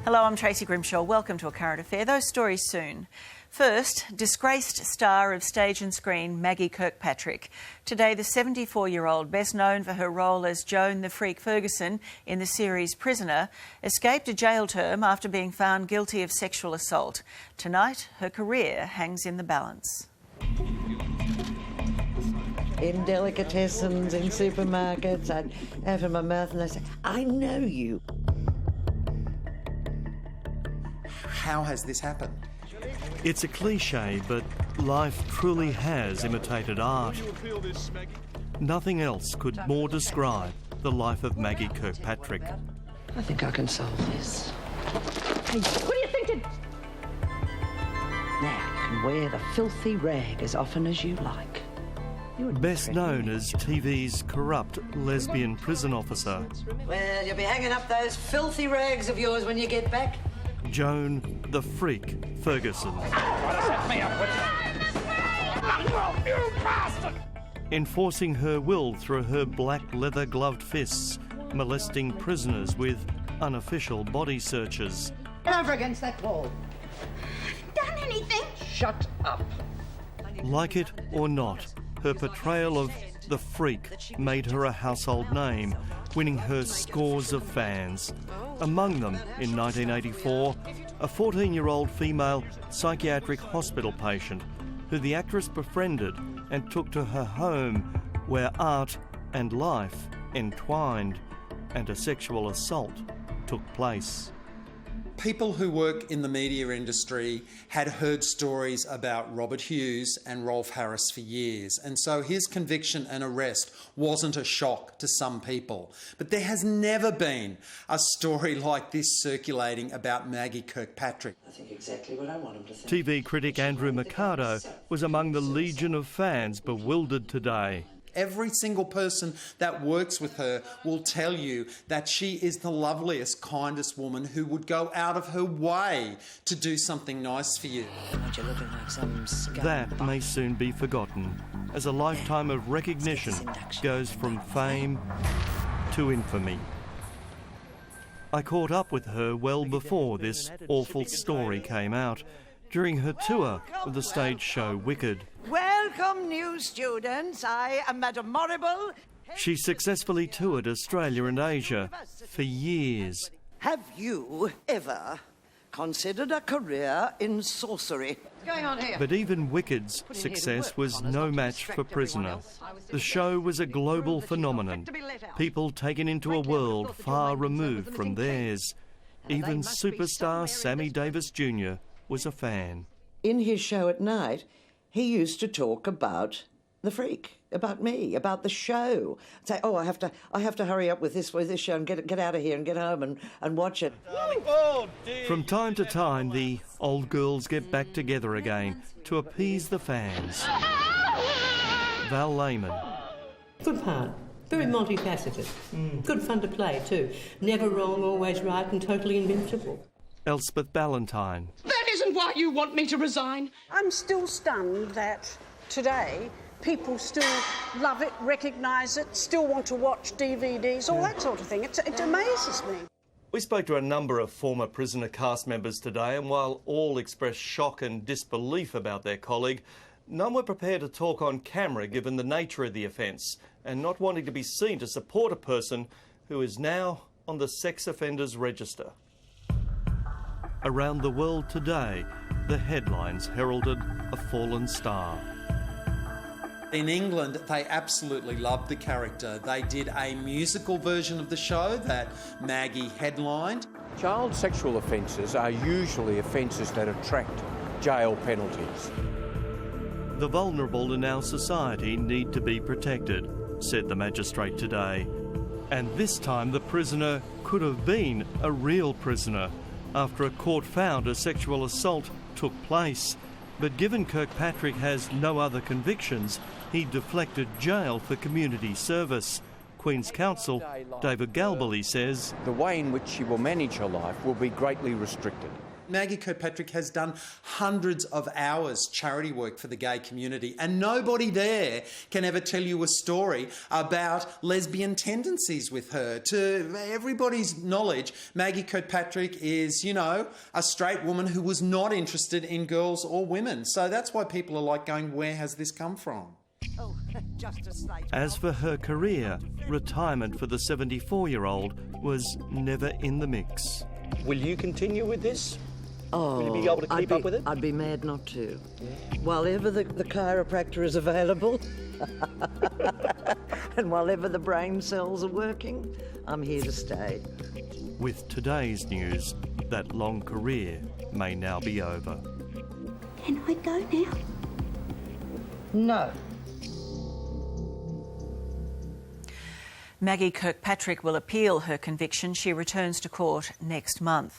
Hello, I'm Tracy Grimshaw. Welcome to A Current Affair. Those stories soon. First, disgraced star of stage and screen Maggie Kirkpatrick. Today, the 74-year-old, best known for her role as Joan the Freak Ferguson in the series Prisoner, escaped a jail term after being found guilty of sexual assault. Tonight, her career hangs in the balance. In delicatessens, in supermarkets, I'd open my mouth and they'd say, "I know you." How has this happened? It's a cliche, but life truly has imitated art. Nothing else could more describe the life of Maggie Kirkpatrick. I think I can solve this. Hey, what do you think? Now you can wear the filthy rag as often as you like. Best known as TV's corrupt lesbian prison officer, Well, you'll be hanging up those filthy rags of yours when you get back. Joan the Freak Ferguson. Enforcing her will through her black leather-gloved fists, molesting prisoners with unofficial body searches. Get over against that wall. Done anything? Shut up. Like it or not, her portrayal of the Freak made her a household name, winning her scores of fans. Among them, in 1984, a 14-year-old female psychiatric hospital patient who the actress befriended and took to her home, where art and life entwined, and a sexual assault took place. People who work in the media industry had heard stories about Robert Hughes and Rolf Harris for years, and so his conviction and arrest wasn't a shock to some people. But there has never been a story like this circulating about Maggie Kirkpatrick. I think exactly what I want him to think. TV critic Andrew Mercado was among the legion of fans bewildered today. Every single person that works with her will tell you that she is the loveliest, kindest woman who would go out of her way to do something nice for you. That may soon be forgotten, as a lifetime of recognition goes from fame to infamy. I caught up with her well before this awful story came out, during her tour of the stage show Wicked. Welcome, new students. I am Madame Morrible. She successfully toured Australia and Asia for years. Have you ever considered a career in sorcery? What's going on here? But even Wicked's success was no match for Prisoner. The show was a global phenomenon, people taken into a world far removed from theirs. Even superstar Sammy Davis Jr. was a fan. In his show at night, he used to talk about the Freak, about me, about the show. Say, "Oh, I have to hurry up with this show and get out of here and get home and watch it." From time to time, the old girls get back together again to appease the fans. Val Lehman. Good part. Very multifaceted. Good fun to play too. Never wrong, always right, and totally invincible. Elspeth Ballantyne. That isn't why you want me to resign. I'm still stunned that today people still love it, recognise it, still want to watch DVDs, all that sort of thing. It amazes me. We spoke to a number of former Prisoner cast members today, and while all expressed shock and disbelief about their colleague, none were prepared to talk on camera given the nature of the offence and not wanting to be seen to support a person who is now on the sex offenders register. Around the world today, the headlines heralded a fallen star. In England, they absolutely loved the character. They did a musical version of the show that Maggie headlined. Child sexual offences are usually offences that attract jail penalties. The vulnerable in our society need to be protected, said the magistrate today. And this time the prisoner could have been a real prisoner after a court found a sexual assault took place. But given Kirkpatrick has no other convictions, he deflected jail for community service. Queen's Counsel David Galbally says the way in which she will manage her life will be greatly restricted. Maggie Kirkpatrick has done hundreds of hours charity work for the gay community, and nobody there can ever tell you a story about lesbian tendencies with her. To everybody's knowledge, Maggie Kirkpatrick is, you know, a straight woman who was not interested in girls or women. So that's why people are like going, where has this come from? As for her career, retirement for the 74-year-old was never in the mix. Will you continue with this? Oh, Will you be able to keep up with it? I'd be mad not to. While ever the chiropractor is available and while ever the brain cells are working, I'm here to stay. With today's news, that long career may now be over. Can I go now? No. Maggie Kirkpatrick will appeal her conviction. She returns to court next month.